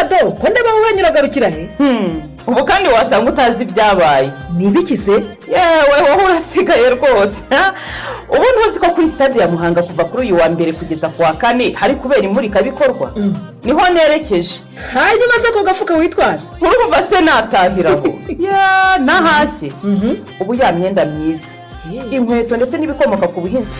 Jado ko ndeba wanyuragarukira he ubu kandi wasanga utazi ibyabaye nibiki se yewe wowe urasigaye rwose ubu ntuzi ko kuri stade ya Muhanga kuva kuri uyu wa mbere kugeza ku wa kane hari kubera imurikabikorwa niho nerekeje hanyuma se ko gafuka witwaje urumva se natahiraho nahashye ubu ya myenda myiza inkweto ndetse n'ibikomoka ku buhinzi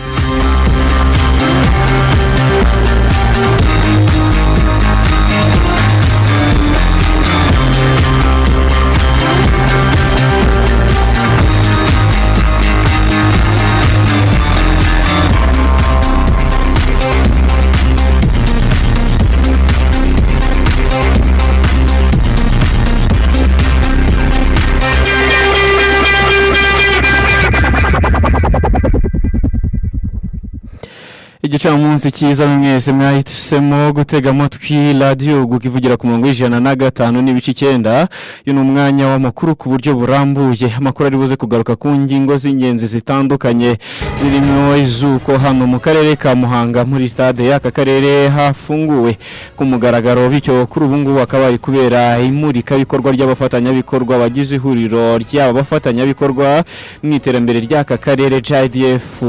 Igicamunsi cyiza mwese mwahisemo gutega amatwi radio gukivugira ku murongo w'105 n'ibice 9 y'uno umwanya w'amakuru ku buryo burambuye amakuru ari buze kugaruka ku ngingo z'ingenzi zitandukanye zirimo izuko hano mu karere ka Muhanga muri stade y'aka karere hafunguwe ku mugaragaro bityo kuri ubu ngubu akabaye kubera imurika bikorwa ry'abafatanyabikorwa bagize ihuriro ry'abafatanyabikorwa mu iterambere ry'aka karere JDF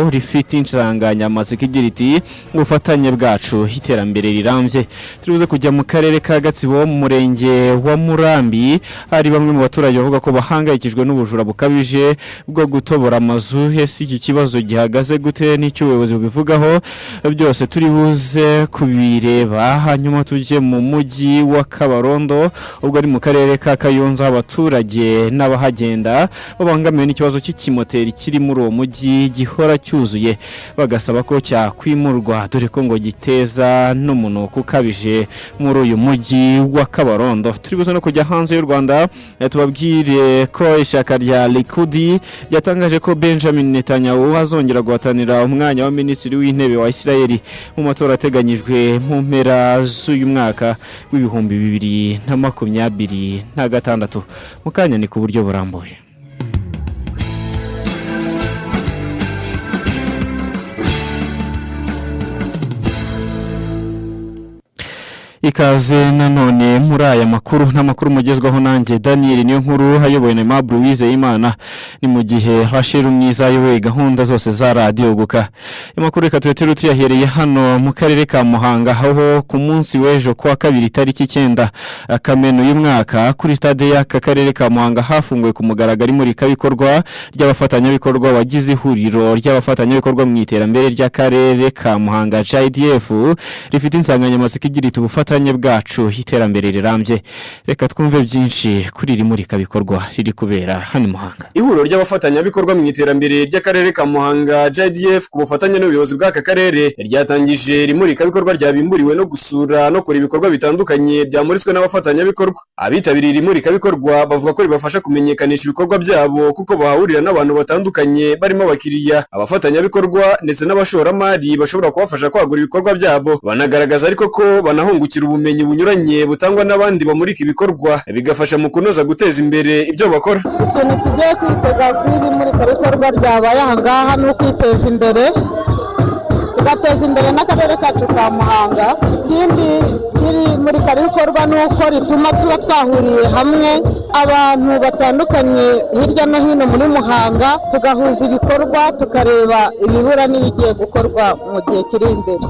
rifite insanganyamatsiko iti ubufatanye bwacu iterambere rirambye turibuze kujya mu karere ka Gatsibo mu murenge wa Murambi hari bamwe mu baturage bavuga ko bahangayikijwe n'ubujura bukabije bwo gutobora amazu hese iki kibazo gihagaze gute n'icyo ubuyobozi bubivugaho byose turibuze kubireba hanyuma tujye mu mujyi wa Kabarondo ubwo ari mu karere ka Kayonza abaturage n'abahagenda babangamiwe n'ikibazo cy'ikimoteri kiri muri uwo mujyi gihora cyuzuye bagasaba ko kwimurwa dore ko ngo giteza n'umunuko ukabije muri uyu mujyi wa Kabarondo turibuze no kujya hanze y'u Rwanda tubabwire ko ishyaka rya Likudi yatangaje ko Benjamin Netanyahu azongera guhatanira umwanya wa minisitiri w'intebe wa Israel mu matora ateganyijwe mu mpera z'uyu mwaka w'ibihumbi 2026 mu kanya ni ku buryo burambuye ikaze nanone muri aya makuru n'amakuru mugezwaho nanjye Daniel niyo nkuru hayoboye na Mabru Wizeyimana ni mu gihe hashira umwiza yowe gahunda zose za radio guka amakuru reka tuyahereye hano mu karere ka Muhanga aho ku munsi w'ejo kwa kabiri tariki 9 Kamena y'umwaka kuri stade y'aka karere ka Muhanga hafunguwe ku mugaragaro muri kabikorwa ry'abafatanyabikorwa wagize ihuriro ry'abafatanyabikorwa mu iterambere ry'akarere ka Muhanga JDF rifite insanganyamatsiko igira iti ubufatanye bwacu iterambere rirambye reka twumve byinshi kuri iri muri kabikorwa riri kubera hano Muhanga ihuriro ry'abafatanyabikorwa mu iterambere ry'akarere ka Muhanga JDF ku bufatanye n'ubuyobozi bw'aka karere ryatangije rimuri kabikorwa ryabimburiwe no gusura no kora ibikorwa bitandukanye byamuritswe n'abafatanyabikorwa abitabiriye rimuri kabikorwa bavuga ko ribafasha kumenyekanisha ibikorwa byabo kuko bahurira n'abantu batandukanye barimo abakiriya abafatanyabikorwa ndetse n'abashoramari bashobora kubafasha kwagura ibikorwa byabo banagaragaza ariko ko banahungukira ubumenyi bunyuranye butangwa n'abandi bamurika ibikorwa bigafasha mu kunoza guteza imbere ibyo bakora ikintu tugiye kwitega kuri muri bikorwa ryabaye ahangaha no kwiteza imbere tugateza imbere n'akarere kacu ka Muhanga ikindi kiri muri bikorwa nuko rituma tuba twahuriye hamwe abantu batandukanye hirya no hino muri Muhanga tugahuza ibikorwa tukareba ibibura n'ibigiye gukorwa mu gihe kiri imbere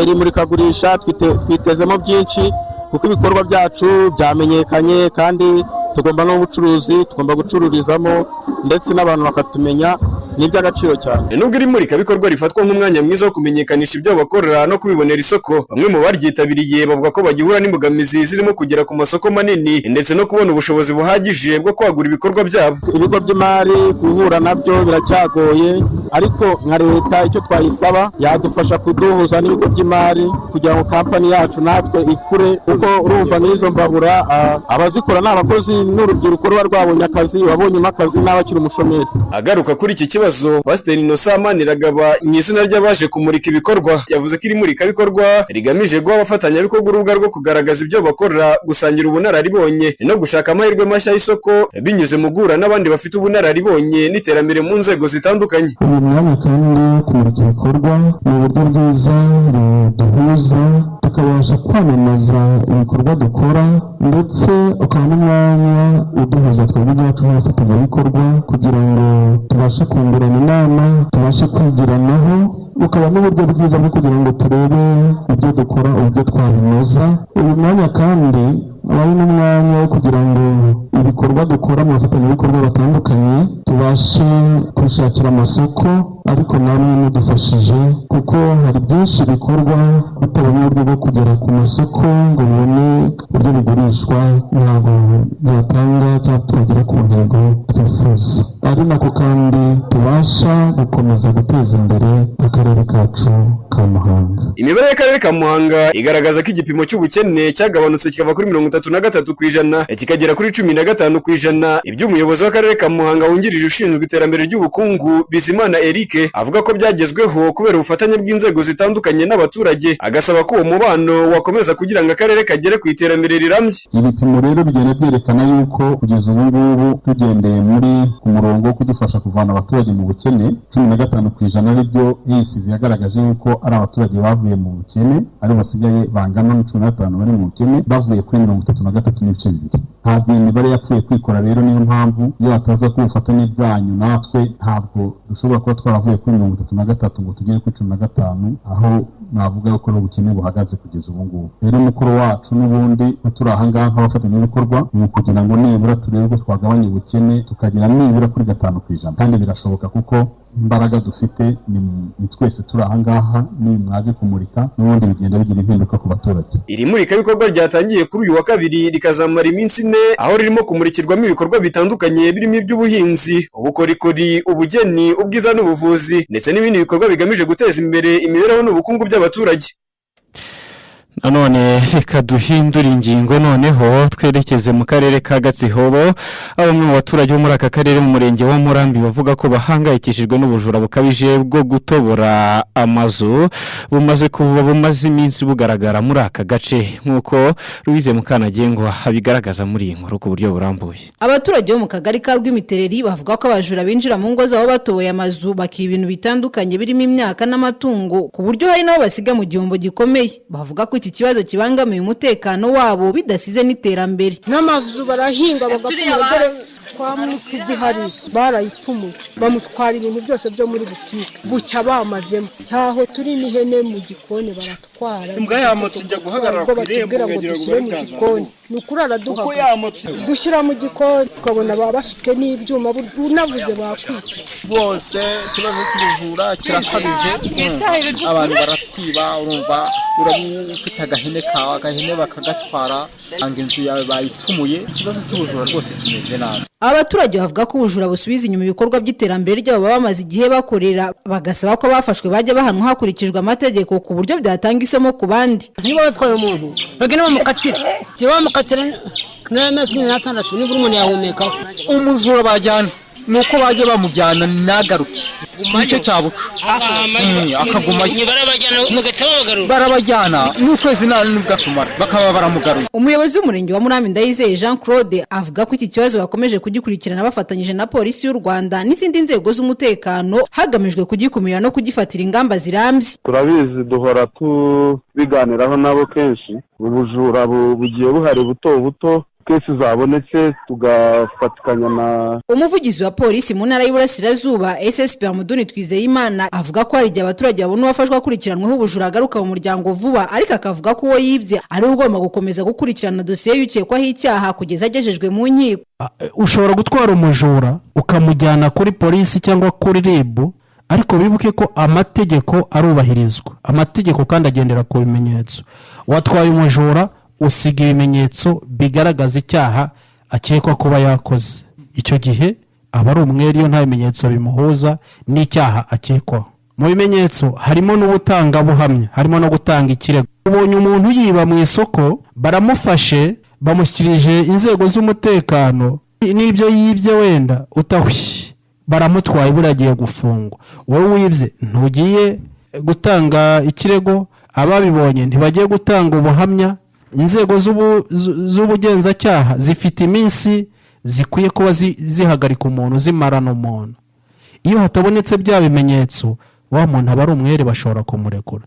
iri muri kagurisha twitezemo byinshi kuko ibikorwa byacu byamenyekanye kandi tugomba n'ubucuruzi tugomba gucururizamo ndetse n'abantu bakatumenya n'iby'agaciro cyane nubwo iri murika bikorwa rifatwa nk'umwanya mwiza wo kumenyekanisha ibyo bakora no kubibonera isoko bamwe mu baryitabiriye bavuga ko bagihura n'imbogamizi zirimo kugera ku masoko manini ndetse no kubona ubushobozi buhagije bwo kwagura ibikorwa byabo ibigo by'imari guhura nabyo biracyagoye ariko nka leta icyo twayisaba yadufasha kuduhuza n'ibigo by'imari kugira ngo kampani yacu natwe ikure kuko urumva n'izo mbabura abazikora n'abakozi n'urubyiruko ruba rwabonye akazi wabonyemo akazi n'abakiri umushomeri agaruka kuri iki kibazo kibazo Pasiteri Innocent Maniragaba mu izina ry'abaje kumurika ibikorwa yavuze ko iri murikabikorwa rigamije guha abafatanyabikorwa urubuga rwo kugaragaza ibyo bakora, gusangira ubunararibonye no gushaka amahirwe mashya y'isoko binyuze mu guhura n'abandi bafite ubunararibonye n'iterambere mu nzego zitandukanye. Uyu mwanya kandi kumurika ibikorwa ni uburyo bwiza duhuza tukabasha kwamamaza ibikorwa dukora, ndetse ukaba n'umwanya uduhuza twebwe ubwacu nk'abafatanyabikorwa kugira ngo tubashe kungurana inama, tubashe kwigiranaho, ukaba n'uburyo bwiza bwo kugira ngo turebe ibyo dukora uburyo twabinoza. Uyu mwanya kandi ari n'umwanya wo kugira ngo ibikorwa dukora mu bafatanyabikorwa batandukanye tubashe kwishakira amasoko, ariko namwe mudufashije kuko hari byinshi bikorwa bitabonye uburyo bwo kugera ku masoko ngo bibone uburyo bigurishwa, ntabwo byatanga cyangwa twagera ku ntego twifuza. Ari nako kandi tubasha gukomeza guteza imbere akarere kacu ka Muhanga. Imibare y'akarere ka Muhanga igaragaza ko igipimo cy'ubukene cyagabanutse kikava kuri 33% kikagera kuri 15%. Ibyo umuyobozi w'akarere ka Muhanga wungirije ushinzwe iterambere ry'ubukungu Bizimana Eric avuga ko byagezweho kubera ubufatanye bw'inzego zitandukanye n'abaturage, agasaba ko uwo mubano wakomeza kugira ngo akarere kagere ku iterambere rirambye. Ibipimo rero bigenda byerekana yuko kugeza ubu ngubu tugendeye muri ku murongo wo kudufasha kuvana abaturage mu bukene, 15% aribyo ECV yagaragaje yuko ari abaturage bavuye mu bukene, ari basigaye bangana na 15 bari mu bukene bavuye kuri 33.2. Ntabwo imibare yapfuye kwikora rero, niyo mpamvu iyo hataza ku bufatanye bwanyu natwe ntabwo dushobora kuba twaravuye kuri 33 ngo tugere kuri 15, aho navuga ko ubukene buhagaze kugeza ubu ngubu. Rero umukoro wacu n'ubundi turi aha ngaha nk'abafatanyabikorwa ni ukugira ngo nibura turebe ko twagabanya ubukene tukagera nibura kuri 5%, kandi birashoboka kuko imbaraga dufite ni twese turi aha ngaha, ni mwaje kumurika n'ubundi bigenda bigira impinduka ku baturage. Iri murikabikorwa ryatangiye kuri uyu wa kabiri rikazamara iminsi 4, aho ririmo kumurikirwamo ibikorwa bitandukanye birimo iby'ubuhinzi, ubukorikori, ubugeni, ubwiza n'ubuvuzi ndetse n'ibindi bikorwa bigamije guteza imbere imibereho n'ubukungu by'abaturage. Nanone reka duhindura ingingo noneho twerekeze mu karere ka Gatsihobo. Bamwe mu baturage bo muri aka karere mu murenge wa Murambi bavuga ko bahangayikishijwe n'ubujura bukabije bwo gutobora amazu bumaze iminsi bugaragara muri aka gace, nk'uko Louise Mukanagengwa abigaragaza muri iyi nkuru ku buryo burambuye. Abaturage bo mu kagari ka Rwimitereri bavuga ko abajura binjira mu ngo zabo batoboye amazu bakiba ibintu bitandukanye birimo imyaka n'amatungo, ku buryo hari nabo basiga mu gihombo gikomeye. Bavuga ko iki kibazo kibangamiye umutekano wabo bidasize n'iterambere. N'amazu barahinga bagapfumura kwa Mukigihari barayipfumuye bamutwara ibintu byose byo muri butike bucya bamazemo, ntaho turi n'ihene mu gikoni baratwara. Imbwa yamotse ijya guhagarara ku irembo ngo dushyire mu gikoni, ni ukurara dushyira mu gikoni ukabona baba bafite n'ibyuma unavuze bakwica bose. Ikibazo cy'ubujura kirakabije, abantu baratwiba, urumva ufite agahene kawe agahene bakagatwara, anga inzu yawe bayipfumuye. Ikibazo cy'ubujura rwose kimeze nabi. Abaturage bavuga ko ubujura busubiza inyuma ibikorwa by'iterambere ryabo baba bamaze igihe bakorera, bagasaba ko bafashwe bajya bahanwa hakurikijwe amategeko ku buryo byatanga isomo ku bandi. Niba batwaye umuntu bagenda bamukatira n'amezi 16 nibura umuntu yahumekaho. Umujura bajyana nuko baje bamujyana nagaruke nicyo cyabuca akagumayo barabajyana n'ukwezi n'ubwatumara bakaba baramugaruye. Umuyobozi w'umurenge wa Murambi Ndayizeye Jean Claude avuga ko iki kibazo bakomeje kugikurikirana bafatanyije na polisi y'u Rwanda n'izindi nzego z'umutekano hagamijwe kugikumira no kugifatira ingamba zirambye. Turabizi duhora tubiganiraho nabo kenshi, ubujura bugiye buhari buto kesi zabonetse tugafatikanya na umuvugizi wa polisi mu ntara y'Iburasirazuba SSP Amuduni Twizeyimana avuga ko hari igihe abaturage babona uwafashwa akurikiranweho ubujura agaruka mu muryango vuba, ariko akavuga ko uwo yibye ari ugomba gukomeza gukurikirana dosiye y'ukekwaho icyaha kugeza agejejwe mu nkiko. Ushobora gutwara umujura ukamujyana kuri polisi cyangwa kuri RIB, ariko bibuke ko amategeko arubahirizwa, amategeko kandi agendera ku bimenyetso. Watwaye umujura usiga ibimenyetso bigaragaza icyaha akekwa kuba yakoze, icyo gihe aba ari umwere iyo nta bimenyetso bimuhuza n'icyaha akekwaho. Mu bimenyetso harimo n'ubutangabuhamya, harimo no gutanga ikirego. Ubonye umuntu yiba mu isoko baramufashe bamushyikirije inzego z'umutekano, n'ibyo yibye wenda utahwi baramutwaye buragiye gufungwa, wowe wibye ntugiye gutanga ikirego, ababibonye ntibagiye gutanga ubuhamya. Inzego z'ubugenzacyaha zifite iminsi zikwiye kuba zihagarika umuntu, zimarana umuntu. Iyo hatabonetse bya bimenyetso, wa muntu aba ari umwere, bashobora kumurekura.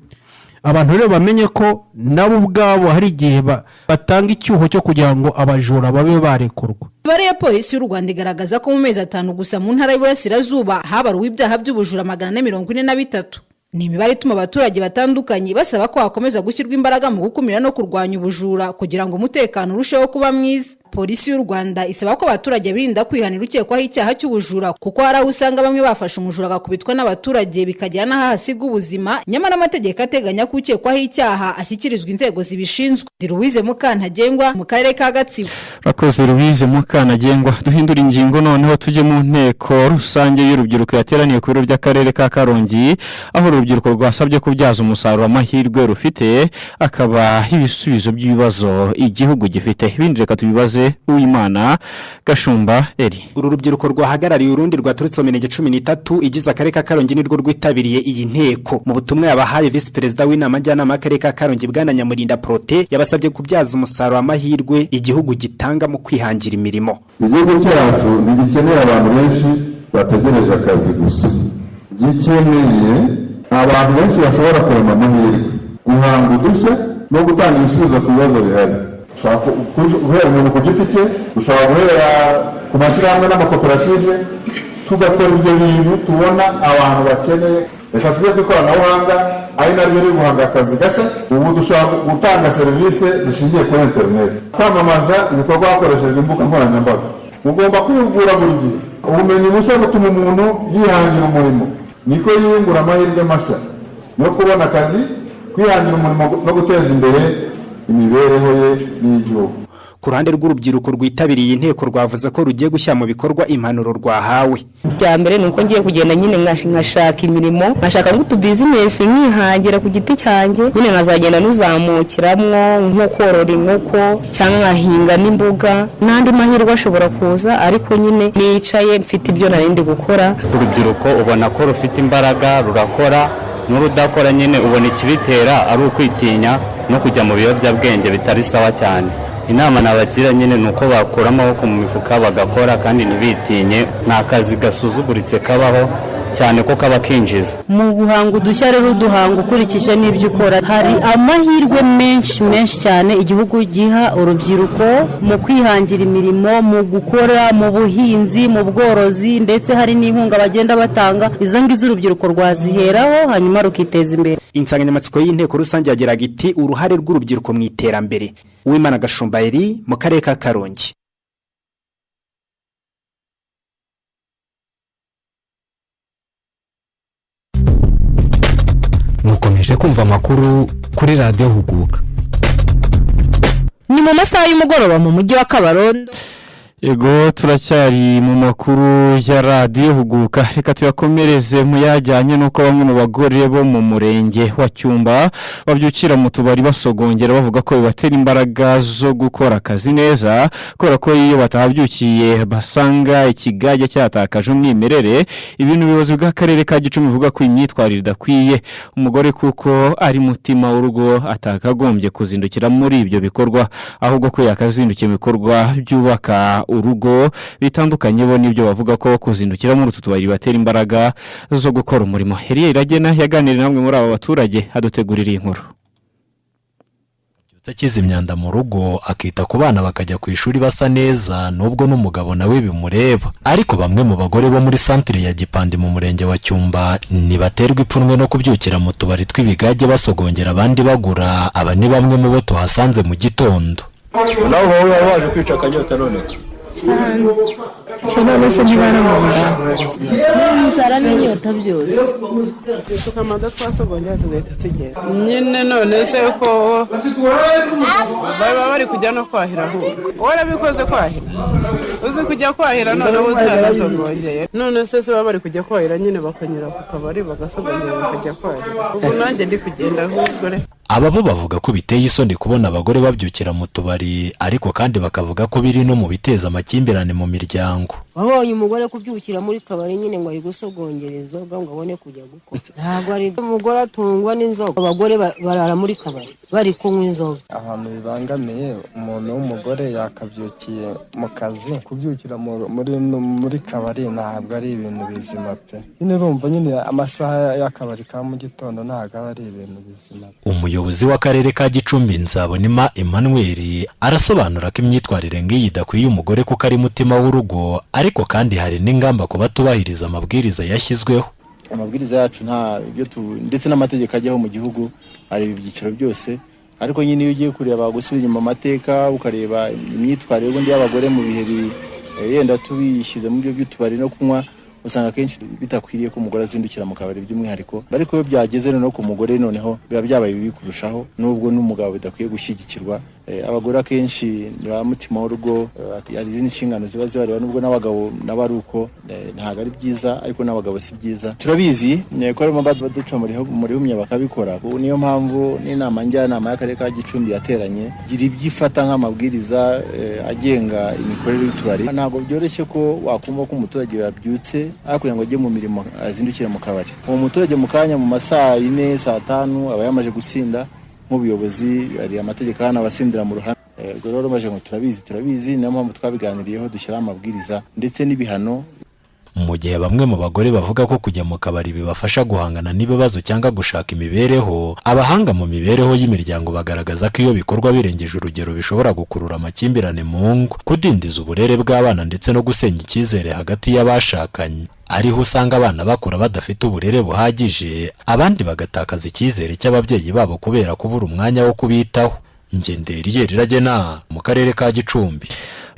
Abantu rero bamenye ko nabo ubwabo hari igihe batanga icyuho cyo kugira ngo abajura babe barekurwa. Imibare ya polisi y'u Rwanda igaragaza ko mu mezi 5 gusa mu ntara y'Iburasirazuba habaruwe ibyaha by'ubujura 443. Ni imibare ituma abaturage batandukanye basaba ko hakomeza gushyirwa imbaraga mu gukumira no kurwanya ubujura kugira ngo umutekano urusheho kuba mwiza. Polisi y'u Rwanda isaba ko abaturage birinda kwihanira ukekwaho icyaha cy'ubujura, kuko hari aho usanga bamwe bafashe umujura agakubitwa n'abaturage bikajyana n'ahasiga ubuzima, nyamara amategeko ateganya ko ukekwaho icyaha ashyikirizwa inzego zibishinzwe. Louise Mukantagengwa mu karere ka Gatsibo. Rakoze Louise Mukantagengwa. Duhindura ingingo noneho tujye mu nteko rusange y'urubyiruko yateraniye ku biro by'akarere ka Karongi, aho urubyiruko rwasabye kubyaza umusaruro amahirwe rufite akaba ibisubizo by'ibibazo igihugu gifite. Ibindi reka tubibaze Uwimana Gashumba Eri. Uru rubyiruko rwahagarariye urundi rwaturutse mu mirenge 13 igize akarere ka Karongi nirwo rwitabiriye iyi nteko. Mu butumwa yabahaye Vice Perezida w'inama njyanama y'akarere ka Karongi Bwana Nyamurinda Prote yabasabye kubyaza umusaruro amahirwe igihugu gitanga mu kwihangira imirimo. Igihugu cyacu ntigikeneye abantu benshi bategereje akazi gusa, gikeneye abantu benshi bashobora kurema amahirwe, guhanga udushya no gutanga ibisubizo ku bibazo bihari. Guhera umuntu ku giti cye, dushobora guhera ku mashyirahamwe n'amakoperative, tugakora ibyo bintu tubona abantu bakeneye. Reka tujye ku ikoranabuhanga, ari naryo riri guhanga akazi gashya. Ubu dushobora gutanga serivisi zishingiye kuri interineti, kwamamaza ibikorwa hakoreshejwe imbuga nkoranyambaga. Mugomba kwihugura buri gihe, ubumenyi bushya butuma umuntu yihangira umurimo, niko yiyungura amahirwe mashya no kubona akazi, kwihangira umurimo no guteza imbere imibereho ye n'igihugu. Ku ruhande rw'urubyiruko rwitabiriye inteko rwavuze ko rugiye gushyira mu bikorwa impanuro rwahawe. Bya mbere nuko ngiye kugenda nyine nkashaka imirimo, nkashaka ngo business nkihangira ku giti cyanjye, nyine nkazagenda nuzamukiramwo nko korora inkoko cyangwa nkahinga n'imboga n'andi mahirwe ashobora kuza, ariko nyine nicaye mfite ibyo narindi gukora. Urubyiruko ubona ko rufite imbaraga, rurakora, n'urudakora nyine ubona ikibitera ari ukwitinya no kujya mu biyobyabwenge bitari sawa cyane. Inama nabagira nyine nuko bakura amaboko mu mifuka bagakora kandi ntibitinye, nta kazi gasuzuguritse kabaho cyane ko kaba kinjiza. Mu guhanga udushya rero duhanga ukurikije n'ibyo ukora, hari amahirwe menshi cyane igihugu giha urubyiruko mu kwihangira imirimo, mu gukora mu buhinzi, mu bworozi, ndetse hari n'inkunga bagenda batanga. Izo ngizo urubyiruko rwaziheraho hanyuma rukiteza imbere. Insanganyamatsiko y'inteko rusange yagiraga iti uruhare rw'urubyiruko mu iterambere. Uwimana Gashumba Eri mu karere ka Karongi. Mukomeje kumva amakuru kuri Radio Huguka. Ni mu masaha y'umugoroba mu mujyi wa Kabarondo. Ego turacyari mu makuru ya Radio Huguka. Reka tuyakomereze mu yajyanye nuko bamwe mu bagore bo mu murenge wa Cyumba babyukira mu tubari basogongera bavuga ko bibatera imbaraga zo gukora akazi neza, kubera ko iyo batabyukiye basanga ikigage cyatakaje umwimerere. Ibintu biyobozi bw'akarere ka Gicumbi bivuga ko imyitwarire idakwiye. Umugore kuko ari mutima w'urugo atakagombye kuzindukira muri ibyo bikorwa, ahubwo ko yakazindukiye mu bikorwa byubaka urugo bitandukanye. Bo nibyo bavuga ko kuzindukira muri utu tubari batera imbaraga zo gukora umurimo. Heriye Iragena yaganiriye namwe muri aba baturage adutegurira inkuru. Utakiza imyanda mu rugo akita ku bana bakajya ku ishuri basa neza, nubwo n'umugabo nawe bimureba. Ariko bamwe mu bagore bo muri centre ya Gipande mu murenge wa Cyumba nibaterwa ipfunwe no kubyukira mu tubari tw'ibigage basogongera abandi bagura. Aba ni bamwe mu bo tuhasanze mu gitondo. Naho wowe waje kwica akanyota none cyane none se ntibara mu nda n'inzara n'inyota byose tukamanda twasogongera tugahita tugenda nyine. none se ko baba bari kujya no kwahira ahubwo warabikoze kwahira, uzi kujya kwahira none utarasogongeye. none se baba bari kujya kwahira nyine bakanyura ku kabari bagasogongera bakajya kwahira. ubu nanjye ndi kugenda ahubwo. Aba bo bavuga ko biteye isoni kubona abagore babyukira mu tubari, ariko kandi bakavuga ko biri no mu biteza amakimbirane mu miryango. wabonye umugore kubyukira muri kabari nyine ngo ari gusogongereza ngo abone kujya gukora ntabwo ari umugore atungwa n'inzoga abagore barara muri kabari bari kunywa inzoga ahantu bibangamiye umuntu w'umugore yakabyukiye mu kazi kubyukira muri kabari ntabwo ari ibintu bizima pe nyine urumva nyine amasaha y'akabari ka mu gitondo ntabwo aba ari ibintu bizima. Umuyobozi w'akarere ka Gicumbi Nzabonima Emmanuel arasobanura ko imyitwarire nk'iyi idakwiye umugore kuko ari mutima w'urugo ariko kandi hari n'ingamba ku batubahiriza amabwiriza yashyizweho. Amabwiriza yacu nta ibyo ndetse n'amategeko ajyaho mu gihugu ari ibyiciro byose ariko nyine iyo ugiye kureba gusubira inyuma amateka ukareba imyitwarire y'ubundi y'abagore mu bihe yenda tubishyize mu byo by'utubari no kunywa usanga kenshi bitakwiriye ko umugore azindukira mu kabari by'umwihariko ariko iyo byageze no ku mugore noneho biba byabaye bibi kurushaho nubwo n'umugabo bidakwiye gushyigikirwa. Abagore akenshi ni ba mutima w'urugo hari izindi nshingano ziba zibareba nubwo n'abagabo nabari uko ntabwo ari byiza ariko n'abagabo si byiza turabizi ko arimo baduca muri humye bakabikora niyo mpamvu n'inama njyanama y'akarere ka Gicumbi yateranye gira ibyifata nk'amabwiriza agenga imikorere y'utubari. Ntabwo byoroshye ko wakumva ko umuturage yabyutse ariko ngo ajye mu mirimo azindukire mu kabari uwo muturage mu kanya mu masaa 4 saa 5 aba yamaje gusinda nk'ubuyobozi ari amategeko hano abasindira mu ruhame rero baje ngo turabizi niyo mpamvu twabiganiriyeho dushyira amabwiriza ndetse n'ibihano. Mu gihe bamwe mu bagore bavuga ko kujya mu kabari bibafasha guhangana n'ibibazo cyangwa gushaka imibereho, abahanga mu mibereho y'imiryango bagaragaza ko iyo bikorwa birengeje urugero bishobora gukurura amakimbirane mu ngo, kudindiza uburere bw'abana ndetse no gusenya icyizere hagati y'abashakanye. Ariho usanga abana bakura badafite uburere buhagije, abandi bagatakaza icyizere cy'ababyeyi babo kubera kubura umwanya wo kubitaho. Ngenderi Iragena mu karere ka Gicumbi.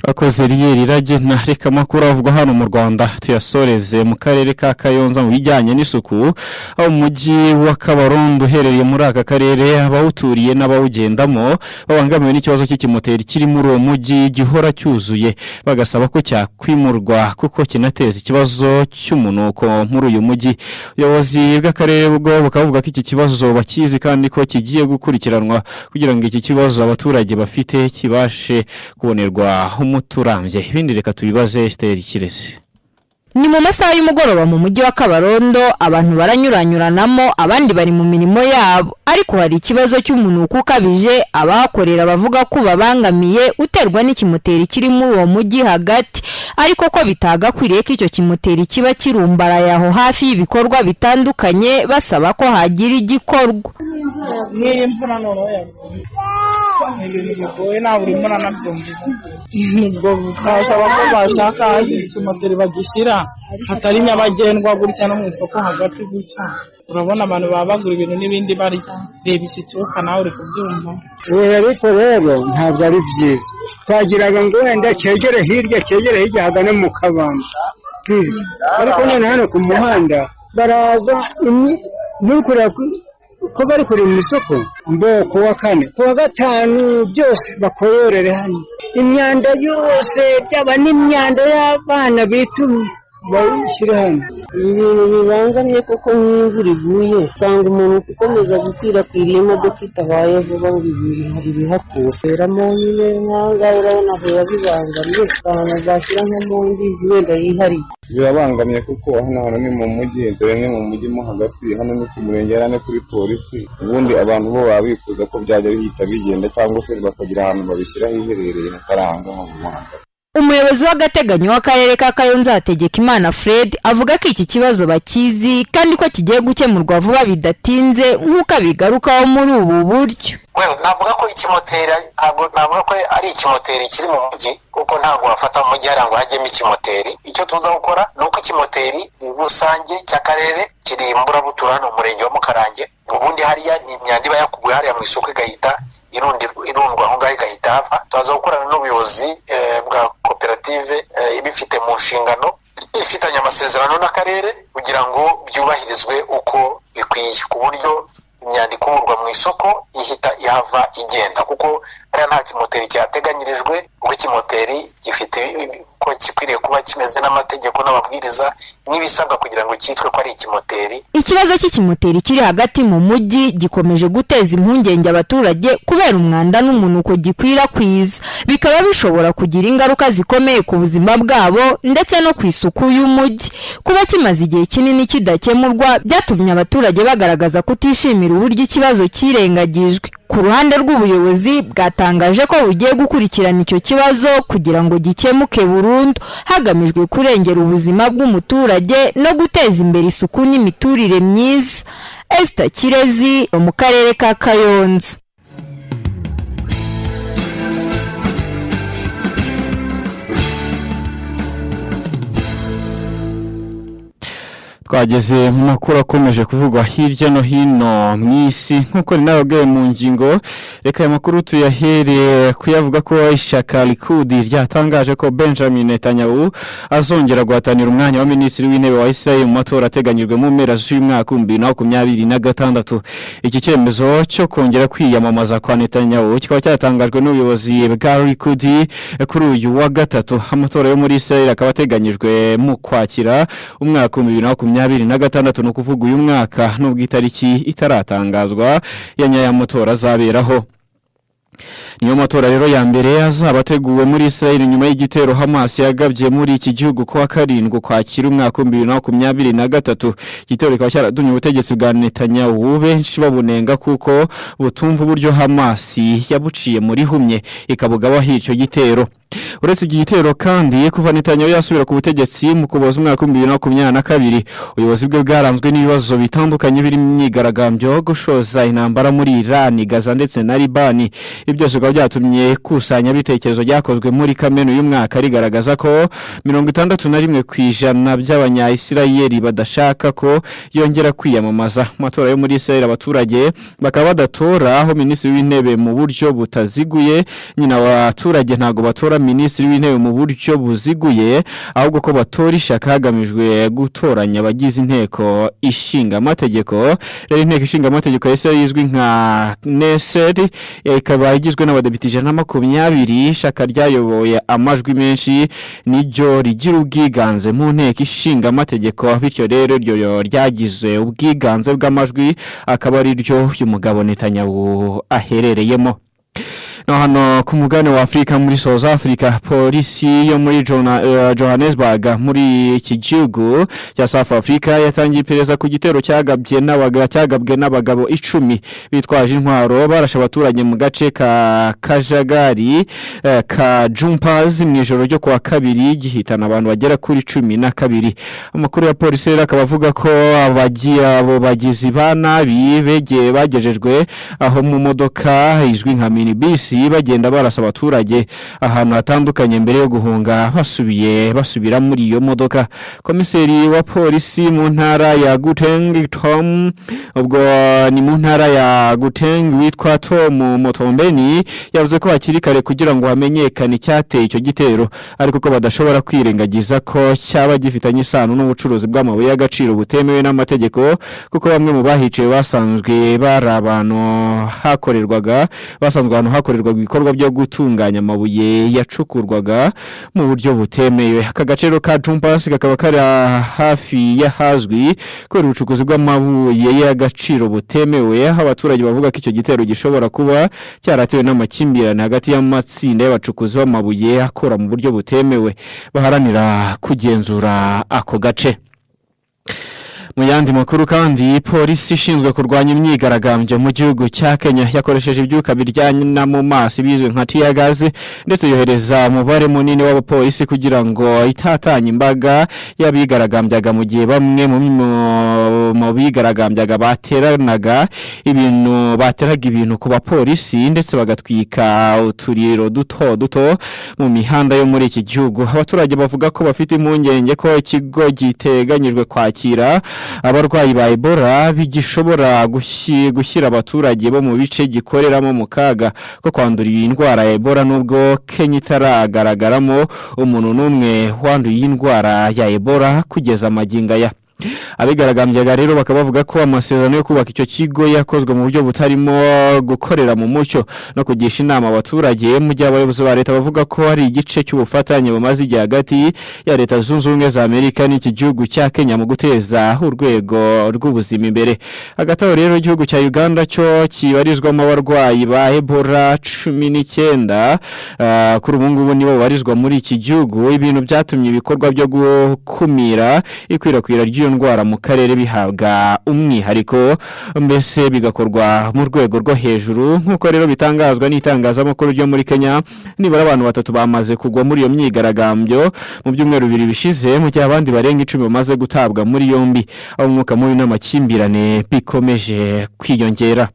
Akoze Iragena. Reka makuru avugwa hano mu Rwanda tuyasoreze mu karere ka Kayonza mu bijyanye n'isuku, aho umujyi wa Kabarondo uherereye muri aka karere abawuturiye n'abawugendamo babangamiwe n'ikibazo cy'ikimoteri kiri muri uwo mujyi gihora cyuzuye, bagasaba ko cyakwimurwa kuko kinateza ikibazo cy'umunuko muri uyu mujyi. Ubuyobozi bw'akarere bwo bukavuga ko iki kibazo bakizi kandi ko kigiye gukurikiranwa kugira ngo iki kibazo abaturage bafite kibashe kubonerwa umuturambye. Ibindi reka tubibaze Esther Kiresi. Ni mu masaha y'umugoroba mu mujyi wa Kabarondo abantu baranyuranyuranamo abandi bari mu mirimo yabo, ariko hari ikibazo cy'umunuko ukabije abahakorera bavuga ko babangamiye uterwa n'ikimoteri kiri muri uwo mujyi hagati, ariko ko bitagakwiriye ko icyo kimoteri kiba kirumbaraye aho hafi y'ibikorwa bitandukanye, basaba ko hagira igikorwa. Niyo imvura noroya ibintu bigoye nta buri mvura nabyumvise ubwo twasaba ko bashaka ikimoteri bagishyira hatari nyabagendwa gutya no mu isoko hagati gutya. Urabona abantu baba bagura ibintu n'ibindi barya, reba ikicuka nawe uri kubyumva. Ariko rero ntabwo ari byiza, twagiraga ngo wenda cyegere hirya hagana mu Kabanda, ariko none hano ku muhanda baraza n'ukura ko bari kuri mu isoko mbo kuwa 4 kuwa 5 byose bakororere hano imyanda yose byaba n'imyanda y'abana bitumye bayishyira hano. Ibintu bibangamye kuko nk'imvura iguye usanga umuntu ukomeza gukwirakwira imodoka itabaye vuba ngo hari ibihakuramo nyine nk'ahangaha urabona biba bibangamye abantu bashyira nko mu ndizi wenda yihariye. Birabangamiye kuko hano ni mu mujyi, dore ni mu mujyi mo hagati, hano ni ku murenge hano kuri polisi. Ubundi abantu bo baba bifuza ko byajya bihita bigenda cyangwa se bakagira ahantu babishyira hiherereye hataranga mu Rwanda. Umuyobozi w'agateganyo w'akarere ka Kayonza Hategekimana Fred avuga ko iki kibazo bakizi kandi ko kigiye gukemurwa vuba bidatinze nk'uko abigarukaho muri ubu buryo. Navuga ko ikimoteri navuga ko ari ikimoteri kiri mu mujyi kuko ntabwo wafata mu mujyi ngo hajyemo ikimoteri. Icyo tuza gukora ni uko ikimoteri rusange cy'akarere kiri Mburabutura no murenge wa Mukarange, ubundi hariya ni imyanda iba yakuguye hariya mu isoko igahita irundwa aho ngaho igahita hava. Tuza gukorana n'ubuyobozi bwa koperative ibifite mu nshingano ifitanye amasezerano n'akarere kugira ngo byubahirizwe uko bikwiye, ku buryo imyanda ikurwa mu isoko ihita ihava igenda, kuko hariya nta kimoteri cyateganyirijwe kuko ikimoteri gifite ko gikwiriye kuba kimeze n'amategeko n'amabwiriza n'ibisabwa kugira ngo cyitwe ko ari ikimoteri. Ikibazo cy'ikimoteri kiri hagati mu mujyi gikomeje guteza impungenge abaturage kubera umwanda n'umunuko gikwirakwiza, bikaba bishobora kugira ingaruka zikomeye ku buzima bwabo ndetse no ku isuku y'umujyi. Kuba kimaze igihe kinini kidakemurwa byatumye abaturage bagaragaza kutishimira uburyo ikibazo kirengagijwe. Ku ruhande rw'ubuyobozi bwatangaje ko bugiye gukurikirana icyo kibazo kugira ngo gikemuke burundu hagamijwe kurengera ubuzima bw'umuturage no guteza imbere isuku n'imiturire myiza. Esther Kirezi mu karere ka Kayonza. Twageze mu makuru akomeje kuvugwa hirya no hino mu isi nkuko ninababwiye mu ngingo. Reka aya makuru tuyahere kuyavuga ko ishyaka Likud ryatangaje ko Benjamin Netanyahu azongera guhatanira umwanya wa minisitiri w'intebe wa Israel mu matora ateganyijwe mu mpera z'umwaka 2026. Iki cyemezo cyo kongera kwiyamamaza kwa Netanyahu kikaba cyatangajwe n'ubuyobozi bwa Likud kuri uyu wa gatatu. Amatora yo muri Israel akaba ateganyijwe mu kwakira umwaka 2026 no kuvuga uyu mwaka nubwo itariki itaratangazwa ya nyayamatora azaberaho. Niyo matora rero ya mbere azabateguwe muri Israel nyuma y'igitero Hamas yagabye muri iki gihugu kwa karindwi kwakira umwaka 2023. Igitero kikaba cyaradumye ubutegetsi bwa Netanyahu, benshi babunenga kuko butumva uburyo Hamas yabuciye muri humye ikabugaho icyo gitero. Uretse iki gitero kandi kuva Netanyahu yasubira ku butegetsi mu kuboza umwaka 2022, ubuyobozi bwe bwaranzwe n'ibibazo bitandukanye birimo imyigaragambyo, gushoza intambara muri Iran, Gaza ndetse na Libani. Ibyo bikaba byatumye kusanya bitekerezo byakozwe muri Kamena uyu mwaka rigaragaza ko 61% by'abanya-Isirayeli badashaka ko yongera kwiyamamaza. Matora yo muri Israel abaturage bakaba badatora aho minisitiri w'intebe mu buryo butaziguye. Nyina abaturage ntago batora minisitiri w'intebe mu buryo buziguye, ahubwo ko batora ishaka hagamijwe gutoranya abagize inteko ishinga amategeko. Rero inteko ishinga amategeko yese izwi nka Knesset ikaba igizwe n'abadepite 120. Ishaka ryayoboye amajwi menshi niryo rigira ubwiganze mu nteko ishinga amategeko, bityo rero ryo ryagize ubwiganze bw'amajwi akaba ari ryo umugabo Netanyahu aherereyemo. No hano ku mugane wa Afrika muri South Africa, polisi yo muri Johannesburg muri iki gihugu cya South Africa yatangiye iperereza ku gitero cyagabwe n'abagabo 10 bitwaje intwaro barasha abaturage mu gace ka Kajagari ka Jumpers mu ijoro ryo kwa kabiri gihitana abantu bagera kuri 12. Amakuru ya polisi rero akabavuga ko abo bagizi ba nabi bagejejwe aho mu modoka izwi nka minibus bagenda barasa abaturage ahantu hatandukanye mbere yo guhunga basubira muri iyo modoka. Komiseri wa polisi mu ntara ya Gauteng Tom, ubwo ni mu ntara ya Gauteng witwa Tom Motombeni, yavuze ko hakiri kare kugira ngo hamenyekane icyateye icyo gitero, ariko ko badashobora kwirengagiza ko cyaba gifitanye isano n'ubucuruzi bw'amabuye y'agaciro butemewe n'amategeko, kuko bamwe mu bahiciwe basanzwe bari abantu hakorerwaga ibikorwa byo gutunganya amabuye yacukurwaga mu buryo butemewe. Aka gaciro ka Jumpers kakaba kari hafi y'ahazwi kubera ubucukuzi bw'amabuye y'agaciro butemewe, aho abaturage bavuga ko icyo gitero gishobora kuba cyaratewe n'amakimbirane hagati y'amatsinda y'abacukuzi b'amabuye akora mu buryo butemewe baharanira kugenzura ako gace. Mu yandi makuru kandi polisi ishinzwe kurwanya imyigaragambyo mu gihugu cya Kenya yakoresheje ibyuka biryana mu maso bizwe nka tear gas, ndetse yohereza umubare munini w'abapolisi kugira ngo itatanye imbaga y'abigaragambyaga mu gihe bamwe mu bigaragambyaga bateraga ibintu ku bapolisi ndetse bagatwika uturiro duto mu mihanda yo muri iki gihugu. Abaturage bavuga ko bafite impungenge ko ikigo giteganyijwe kwakira abarwayi ba Ebola bigishobora gushyira abaturage bo mu bice gikoreramo mu kaga ko kwandura iyi ndwara ya Ebola, nubwo Kenya itaragaragaramo umuntu n'umwe wanduye iyi ndwara ya Ebola kugeza magingo aya. abigaragambyaga rero bakaba bavuga ko amasezerano yo kubaka icyo kigo yakozwe mu buryo butarimo gukorera mu mucyo no kugisha inama abaturage mu gihe abayobozi ba leta bavuga ko hari igice cy'ubufatanye bumaze igihe hagati ya leta zunze ubumwe za Amerika n'iki gihugu cya Kenya mu guteza urwego rw'ubuzima imbere. Hagati aho rero igihugu cya Uganda cyo kibarizwamo abarwayi ba Ebola 19 kuri ubu ngubu nibo barizwa muri iki gihugu. Ibintu byatumye ibikorwa byo gukumira ikwirakwira ry'iyo ndwara mu karere bihabwa umwihariko mbese bigakorwa mu rwego rwo hejuru nk'uko rero bitangazwa n'itangazamakuru ryo muri Kenya. Nibura abantu 3 bamaze kugwa muri iyo myigaragambyo mu byumweru 2 bishize mu gihe abandi barenga 10 bamaze gutabwa muri yombi aho umwuka mubi n'amakimbirane bikomeje kwiyongera.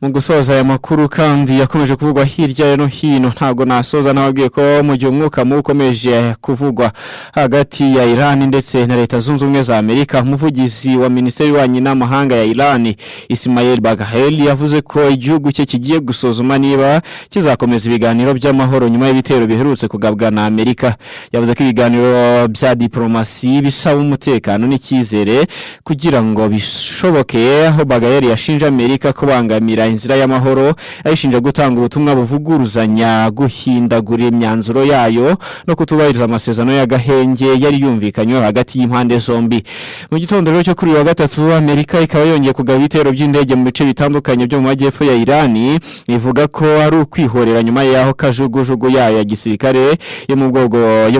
Mu gusoza aya makuru kandi yakomeje kuvugwa hirya no hino ntago nasoza nababwiye ko mu gihe umwuka mu ukomeje kuvugwa hagati ya Iran ndetse na leta zunze ubumwe za Amerika. Umuvugizi wa Minisiteri y'Ububanyi n'Amahanga ya Iran Ismail Bagheri yavuze ko igihugu cye kigiye gusuzuma niba kizakomeza ibiganiro by'amahoro nyuma y'ibitero biherutse kugabwa na Amerika. Yavuze ko ibiganiro bya diplomasi bisaba umutekano n'icyizere kugira ngo bishoboke. Aho Bagheri yashinja Amerika kubangamira inzira y'amahoro ayishinja gutanga ubutumwa buvuguruzanya guhindagura imyanzuro yayo no kutubahiriza amasezerano y'agahenge yari yumvikanywe hagati y'impande zombi. Mu gitondo rero cyo kuri wa gatatu Amerika ikaba yongeye kugaba ibitero by'indege mu bice bitandukanye byo mu majyepfo ya Iran ivuga ko ari ukwihorera nyuma yaho kajugujugu yayo ya gisirikare yo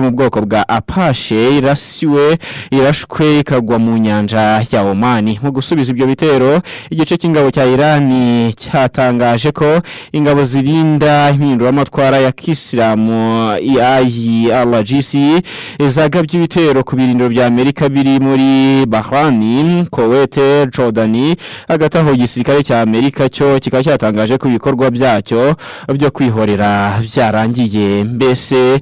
mu bwoko bwa Apache irashwe ikagwa mu nyanja ya Oman. Mu gusubiza ibyo bitero igice cy'ingabo cya Iran cyatangaje ko ingabo zirinda impinduramatwara ya Kisilamu IRGC zagabye ibitero ku birindiro bya Amerika biri muri Bahrain, Kuwait, Jordan. Hagati aho igisirikare cya Amerika cyo kikaba cyatangaje ko ibikorwa byacyo byo kwihorera byarangiye mbese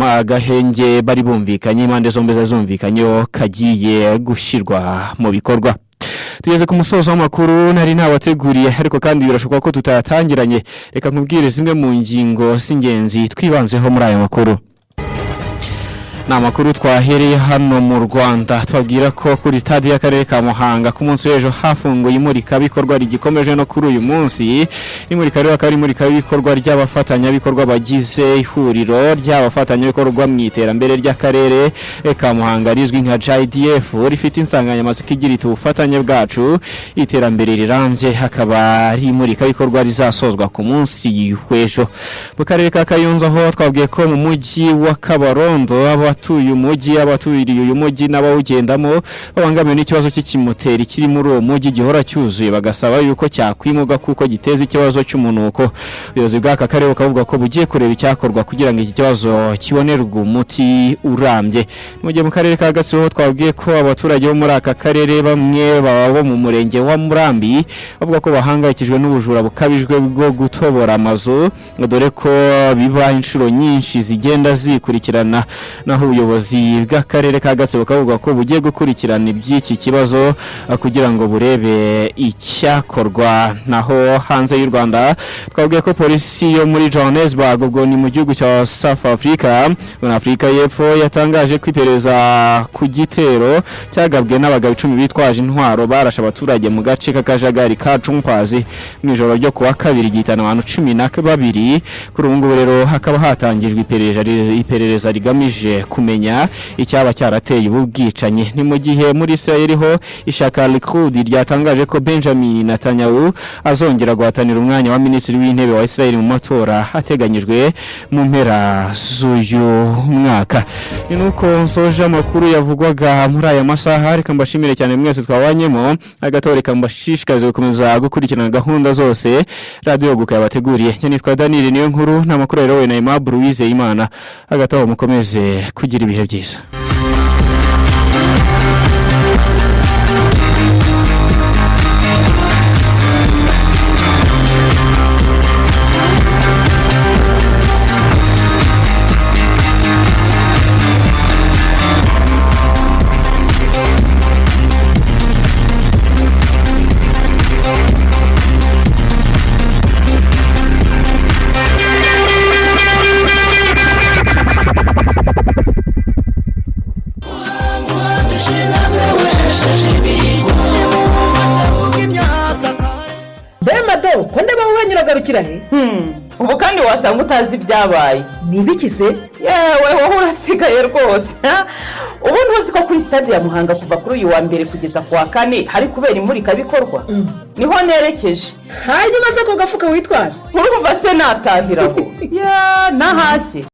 agahenge bari bumvikanye impande zombi zazumvikanyeho kagiye gushyirwa mu bikorwa. Tugeze ku musozo w'amakuru nari nabateguriye ariko kandi birashoboka ko tutayatangiranye. Reka nkubwire zimwe mu ngingo z'ingenzi twibanzeho muri aya makuru. Na makuru twahereye hano mu Rwanda twabwira ko kuri stade y'akarere ka Muhanga ku munsi w'ejo hafunguye imurika bikorwa rigikomeje no kuri uyu munsi. Imurika rero akari imurika bikorwa ry'abafatanya bikorwa bagize ihuriro ry'abafatanya bikorwa mu iterambere ry'akarere ka Muhanga rizwi nka JDF rifite insanganyamatsiko igira iti ubufatanye bwacu iterambere rirambye. Hakaba ari imurika bikorwa rizasozwa ku munsi w'ejo mu karere ka Kayonza ho twabwiye ko mu mujyi wa Kabarondo abatuye uyu mujyi n'abawugendamo babangamiwe n'ikibazo cy'ikimoteri kiri muri uwo mujyi gihora cyuzuye bagasaba yuko cyakwimuga kuko giteza ikibazo cy'umunuko. Ubuyobozi bw'aka karere bukavuga ko bugiye kureba icyakorwa kugira ngo iki kibazo kibonerwe umuti urambye. Mu gihe mu karere ka Gatsibo twabwiye ko abaturage bo muri aka karere bamwe baba bo mu murenge wa Murambi bavuga ko bahangayikijwe n'ubujura bukabijwe bwo gutobora amazu dore ko biba inshuro nyinshi zigenda zikurikirana. Naho ubuyobozi bw'akarere ka Gatsibo kavuga ko bugiye gukurikirana iby'iki kibazo kugira ngo burebe icyakorwa. Naho hanze y'u Rwanda twabwiye ko polisi yo muri Johannesburg ubwo ni mu gihugu cya South Africa muri Afrika y'Epfo yatangaje kwipereza ku gitero cyagabwe n'abagabo 10 bitwaje intwaro barasha abaturage mu gace k'akajagari ka Chumpazi mu ijoro ryo kuwa kabiri gitana abantu 12. Kuri ubu ngubu rero hakaba hatangijwe iperereza rigamije kumenya icyaba cyarateye ubwicanyi. Ni mu gihe muri Israel ho ishaka Likud ryatangaje ko Benjamin Netanyahu azongera guhatanira umwanya wa minisitiri w'intebe wa Israel mu matora ateganyijwe mu mpera z'uyu mwaka. Ni nuko nsoje amakuru yavugwaga muri aya masaha. Reka mbashimire cyane mwese twabanyemo agatoreka mbashishikaze gukomeza gukurikirana gahunda zose Radio Guka yabateguriye. Nitwa Daniel niyo nkuru na makuru rero na Aimable Uwizeyimana agataho mukomeze kugira ibihe byiza. bizagarukira he? ubu kandi wasanga utazi ibyabaye. Ni ibiki se? Yewe wowe urasigaye rwose. Ubu ntuzi ko kuri stade ya Muhanga kuva kuri uyu wa mbere kugeza ku wa kane hari kubera imurikabikorwa. Niho nerekeje. Hanyuma se ko gafuka witwara? Urumva se natahiraho. Nahashye.